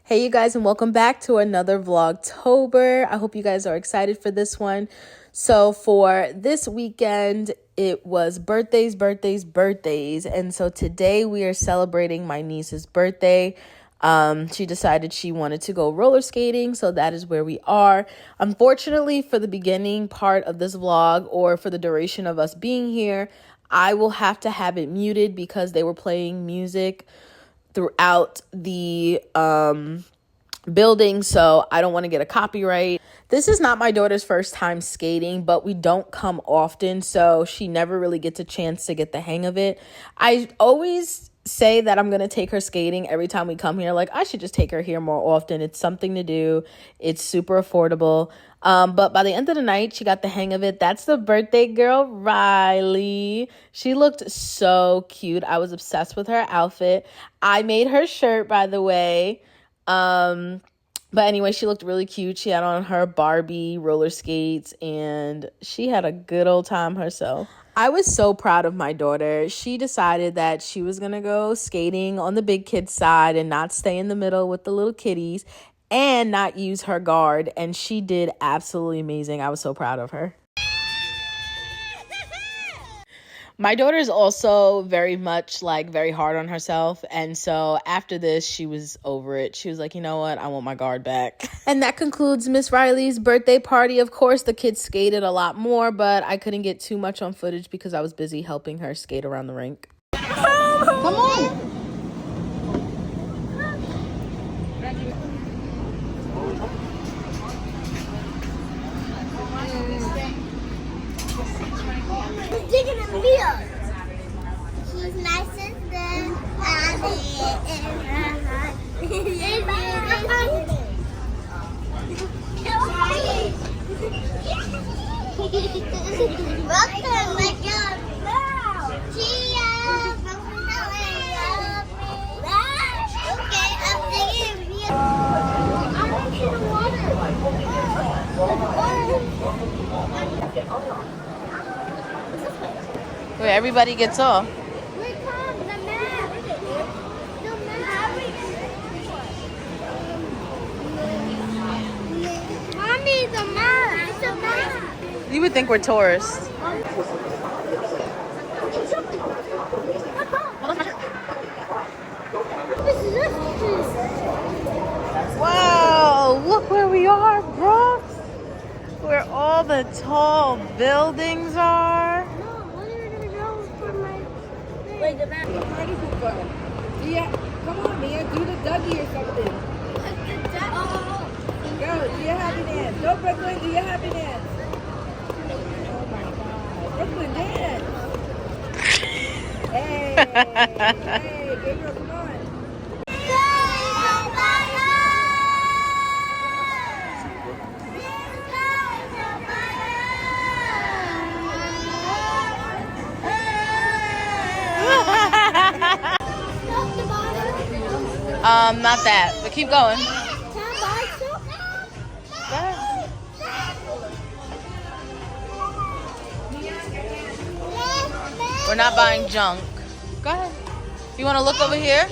Hey you guys, and welcome back to another Vlogtober. I hope you guys are excited for this one. So for this weekend, it was birthdays. And so today we are celebrating my niece's birthday. She decided she wanted to go roller skating, so that is where we are. Unfortunately, for the beginning part of this vlog, or for the duration of us being here, I will have to have it muted because they were playing music throughout the building, so I don't want to get a copyright. This is not my daughter's first time skating, but we don't come often, so she never really gets a chance to get the hang of it. I always say that I'm going to take her skating every time we come here. Like, I should just take her here more often. It's something to do. It's super affordable. But by the end of the night, she got the hang of it. That's the birthday girl, Riley. She looked so cute. I was obsessed with her outfit. I made her shirt, by the way. But anyway, she looked really cute. She had on her Barbie roller skates and she had a good old time herself. I was so proud of my daughter. She decided that she was going to go skating on the big kid side and not stay in the middle with the little kiddies and not use her guard. And she did absolutely amazing. I was so proud of her. My daughter is also very much very hard on herself. And so after this, she was over it. She was like, you know what? I want my guard back. And that concludes Miss Riley's birthday party. Of course, the kids skated a lot more, but I couldn't get too much on footage because I was busy helping her skate around the rink. Come on. Digging a meal. She's nice and good. Welcome, my God. Okay, I'm digging a meal. I want you to water. Where everybody gets off. Wait, come, the map. The map. Mommy, the map. The map. You would think we're tourists. Wow, look where we are, bro. Where all the tall buildings are. Wait, the map. Yeah, come on, Mia. Do the Dougie or something. Go, do your happy dance. Go, Brooklyn, do your happy dance. Oh my God. Brooklyn, dance. Hey, Gabriel, come on. Not that, but keep going. We're not buying junk. Go ahead. You want to look over here?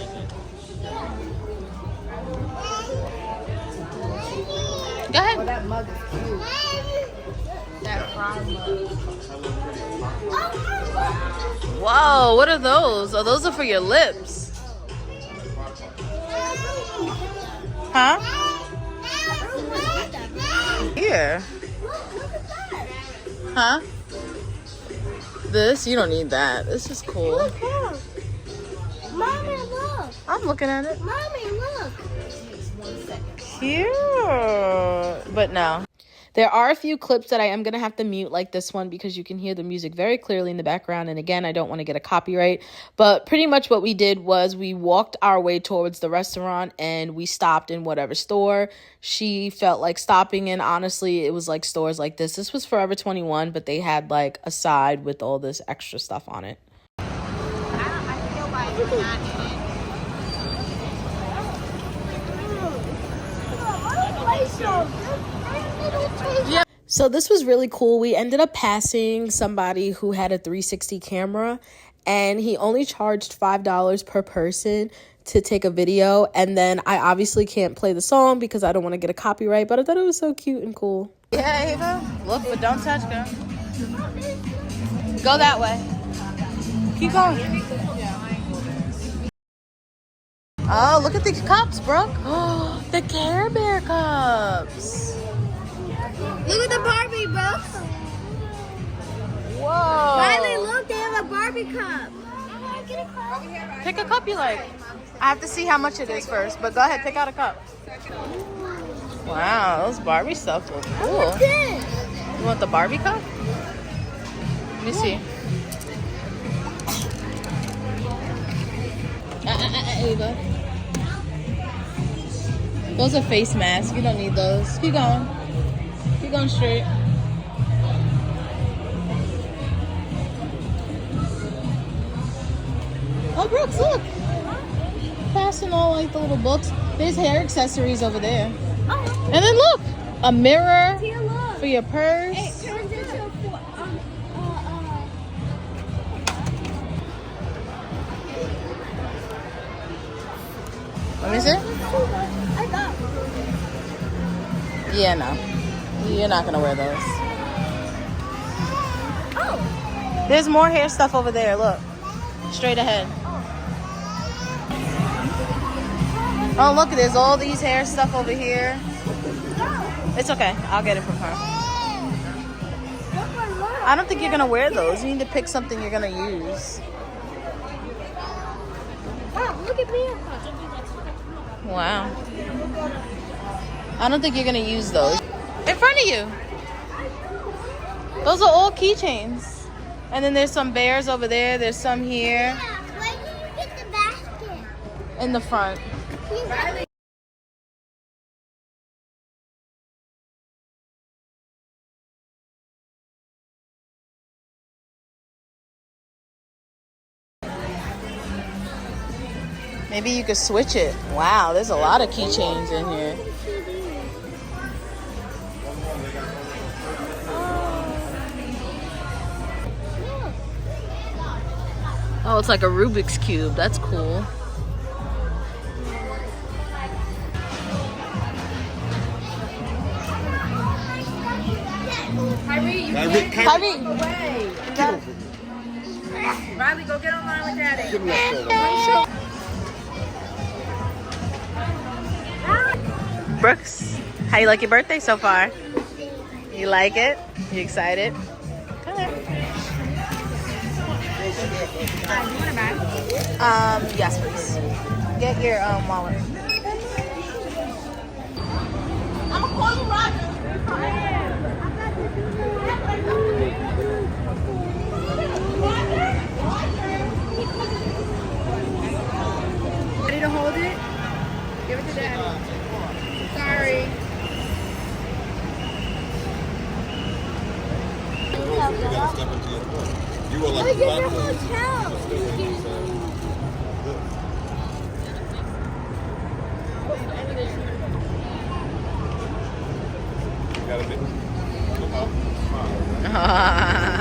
Go ahead. Oh, that mug is cute. That fry mug. Whoa, what are those? Oh, those are for your lips. Huh? Here. Huh? This? You don't need that. This is cool. Look. Mommy, look. I'm looking at it. Mommy, look. Cute. But no. There are a few clips that I am going to have to mute, like this one, because you can hear the music very clearly in the background. And again, I don't want to get a copyright. But pretty much what we did was we walked our way towards the restaurant and we stopped in whatever store she felt like stopping in. Honestly, it was like stores like this. This was Forever 21, but they had like a side with all this extra stuff on it. Yeah. So this was really cool. We ended up passing somebody who had a 360 camera and he only charged $5 per person to take a video, and then I obviously can't play the song because I don't want to get a copyright, but I thought it was so cute and cool. Yeah, here you go. Look, but don't touch, girl. Go that way. Keep going. Oh, look at these cups, Brooke. Oh, the Care Bear cups. Look at the Barbie, bro. Whoa. Riley, look, they have a Barbie cup. I want to get a cup. Pick a cup you like. I have to see how much it is first, but go ahead, pick out a cup. Wow, those Barbie stuff look cool. What's this? You want the Barbie cup? Let me see. Here you go. Those are face masks. You don't need those. Keep going. Keep going straight. Oh, Brooks, look. Passing all like the little books. There's hair accessories over there. Oh. And then look, a mirror Here, look. for your purse. It turns into a Let me see. I got. Yeah, no. You're not gonna wear those. Oh. There's more hair stuff over there. Look. Straight ahead. Oh, look, there's all these hair stuff over here. It's okay. I'll get it from her. I don't think you're gonna wear those. You need to pick something you're gonna use. Oh, look at me. Wow. I don't think you're gonna use those. In front of you. Those are all keychains. And then there's some bears over there. There's some here. Where did you get the basket? In the front. Maybe you could switch it. Wow, there's a lot of keychains in here. Oh, it's like a Rubik's Cube. That's cool. Kyrie, away. Riley, go get online with Daddy. Brooks, how you like your birthday so far? You like it? You excited? Come here. You want a bag? Yes, please. Get your wallet. I'm gonna call you Roger. Ready to hold it? Give it to Daddy. Sorry. You were like Look at your hotel.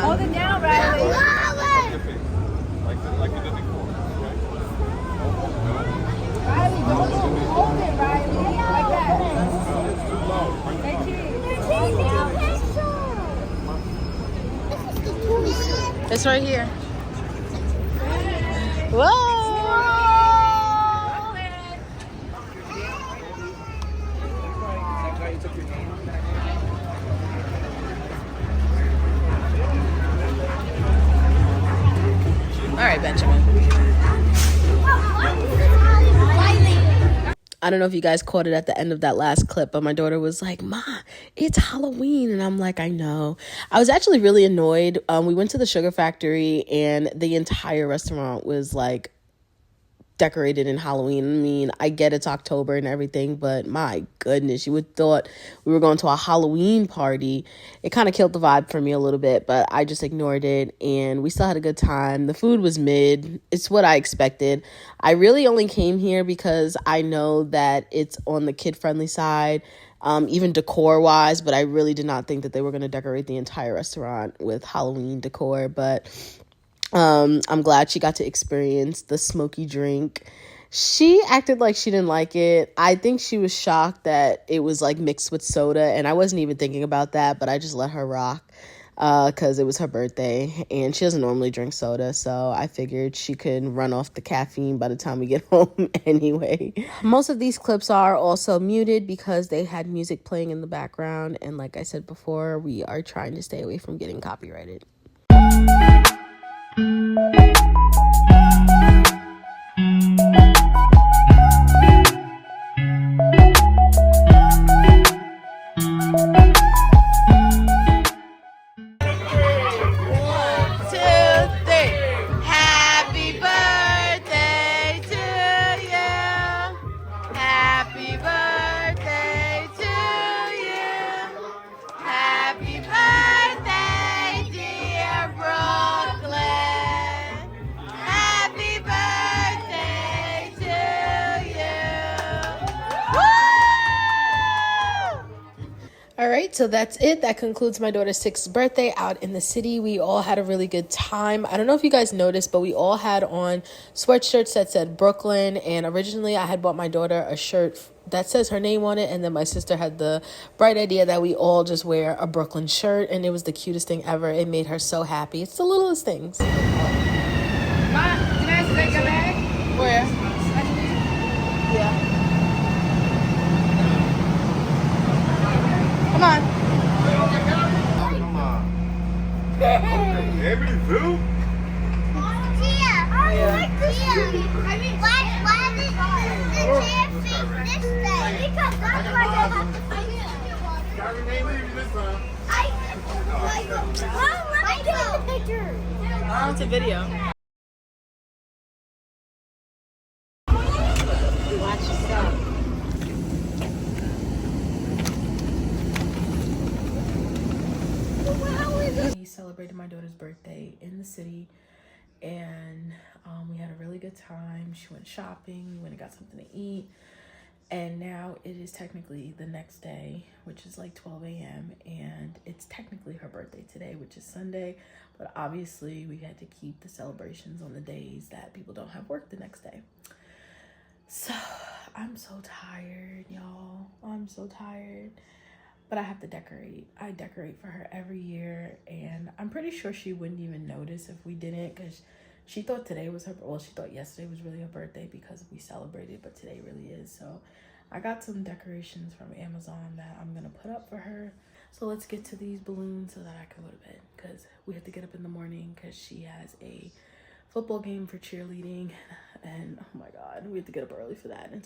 Hold it down, Riley. like you did before. Riley, don't hold it, Riley. Like that. Hey, cheese. It's right here. Whoa! All right, Benjamin. I don't know if you guys caught it at the end of that last clip, but my daughter was like, "Ma, it's Halloween." And I'm like, I know. I was actually really annoyed. We went to the Sugar Factory and the entire restaurant was like decorated in Halloween. I mean, I get it's October and everything, but my goodness, you would thought we were going to a Halloween party. It kind of killed the vibe for me a little bit, but I just ignored it and we still had a good time. The food was mid. It's what I expected. I really only came here because I know that it's on the kid-friendly side, even decor-wise, but I really did not think that they were going to decorate the entire restaurant with Halloween decor, but I'm glad she got to experience the smoky drink She acted like she didn't like it. I think she was shocked that it was like mixed with soda, and I wasn't even thinking about that, but I just let her rock because it was her birthday and she doesn't normally drink soda, so I figured she could run off the caffeine by the time we get home anyway. Most of these clips are also muted because they had music playing in the background, and like I said before, we are trying to stay away from getting copyrighted. All right, so that's it. That concludes my daughter's 6th birthday out in the city. We all had a really good time. I don't know if you guys noticed, but we all had on sweatshirts that said Brooklyn. And originally I had bought my daughter a shirt that says her name on it. And then my sister had the bright idea that we all just wear a Brooklyn shirt. And it was the cutest thing ever. It made her so happy. It's the littlest things. Ma, can I take your bag? Where? Yeah. Come on. Every view? Tia, I like this. Why did the chair face this way? Because that's why they have to face it. Mom, let me take the picture. Oh, it's a video. Watch yourself. We celebrated my daughter's birthday in the city, and we had a really good time. She went shopping, we went and got something to eat, and now it is technically the next day, which is like 12 a.m. and it's technically her birthday today, which is Sunday, but obviously we had to keep the celebrations on the days that people don't have work the next day. So I'm so tired, y'all. I'm so tired. But I have to decorate. I decorate for her every year, and I'm pretty sure she wouldn't even notice if we didn't, because she thought today was her, well, she thought yesterday was really her birthday because we celebrated, but today really is. So I got some decorations from Amazon that I'm gonna put up for her. So let's get to these balloons so that I can go to bed, because we have to get up in the morning because she has a football game for cheerleading, and oh my God, we have to get up early for that.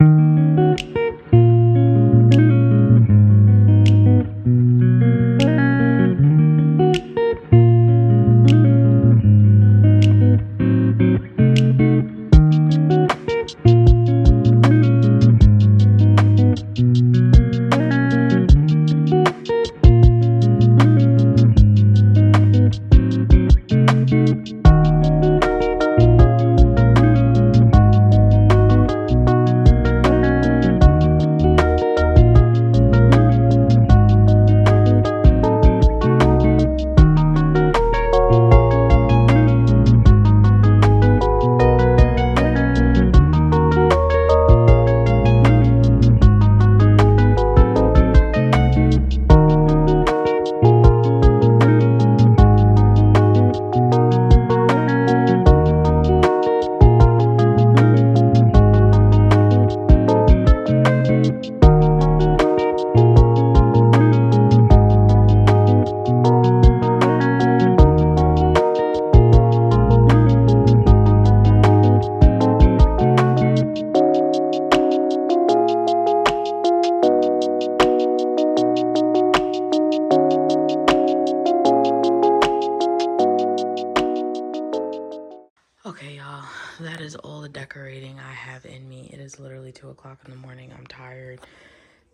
Okay, y'all, that is all the decorating I have in me. It is literally 2 o'clock in the morning. I'm tired.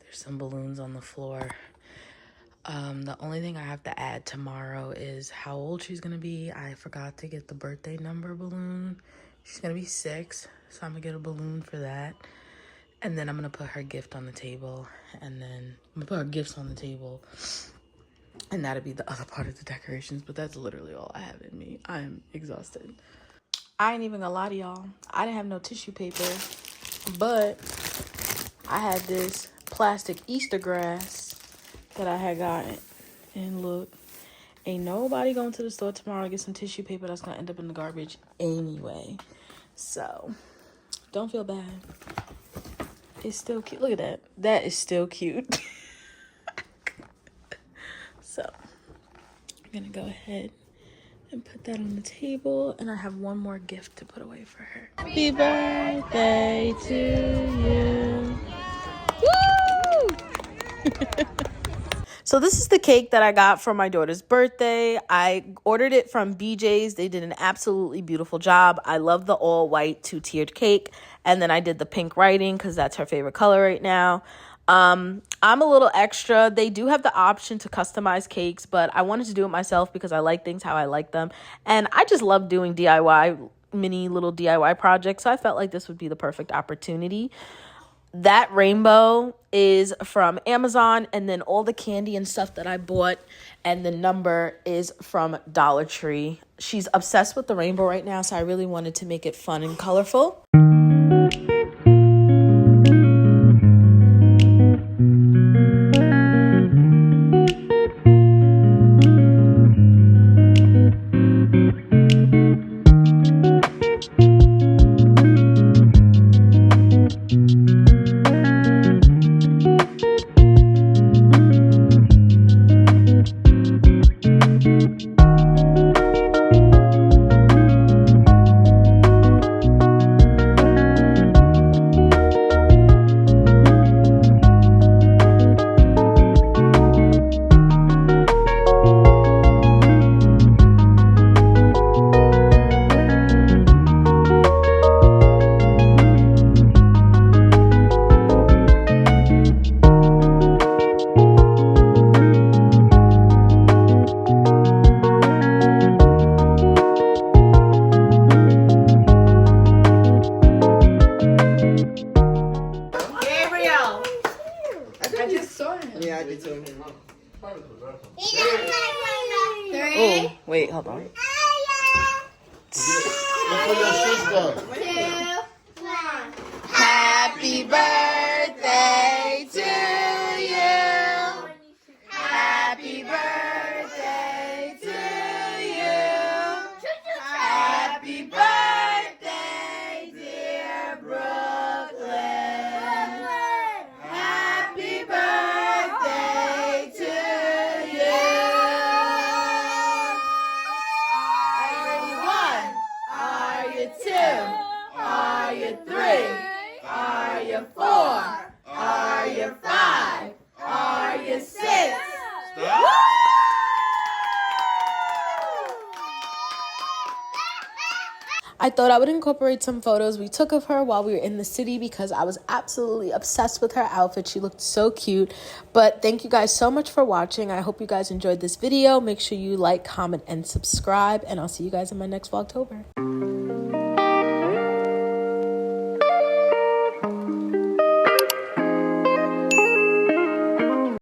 There's some balloons on the floor. The only thing I have to add tomorrow is how old she's gonna be. I forgot to get the birthday number balloon. She's gonna be 6, so I'm gonna get a balloon for that. And then I'm gonna put her gift on the table, and then I'm gonna put her gifts on the table, and that'll be the other part of the decorations. But that's literally all I have in me. I'm exhausted. I ain't even gonna lie to y'all. I didn't have no tissue paper But I had this plastic Easter grass that I had gotten. And look, ain't nobody going to the store tomorrow to get some tissue paper that's going to end up in the garbage anyway. So, don't feel bad. It's still cute. Look at that. That is still cute. So, I'm going to go ahead and put that on the table. And I have one more gift to put away for her. Happy birthday to you. Woo! So this is the cake that I got for my daughter's birthday. I ordered it from BJ's. They did an absolutely beautiful job. I love the all white 2-tiered cake. And then I did the pink writing because that's her favorite color right now. I'm a little extra. They do have the option to customize cakes, but I wanted to do it myself because I like things how I like them. And I just love doing DIY, mini little DIY projects. So I felt like this would be the perfect opportunity. That rainbow is from Amazon, and then all the candy and stuff that I bought and the number is from Dollar Tree. She's obsessed with the rainbow right now, so I really wanted to make it fun and colorful. Yeah, I did too. Oh, wait, hold on. Happy birthday to you. Happy birthday to you. Happy birthday, dear Brooklyn. Happy birthday to you. Are you one? Are you two? Are you three? Are you four? Are you five? Are you six? I thought I would incorporate some photos we took of her while we were in the city because I was absolutely obsessed with her outfit. She looked so cute. But thank you guys so much for watching. I hope you guys enjoyed this video. Make sure you like, comment, and subscribe. And I'll see you guys in my next Vlogtober.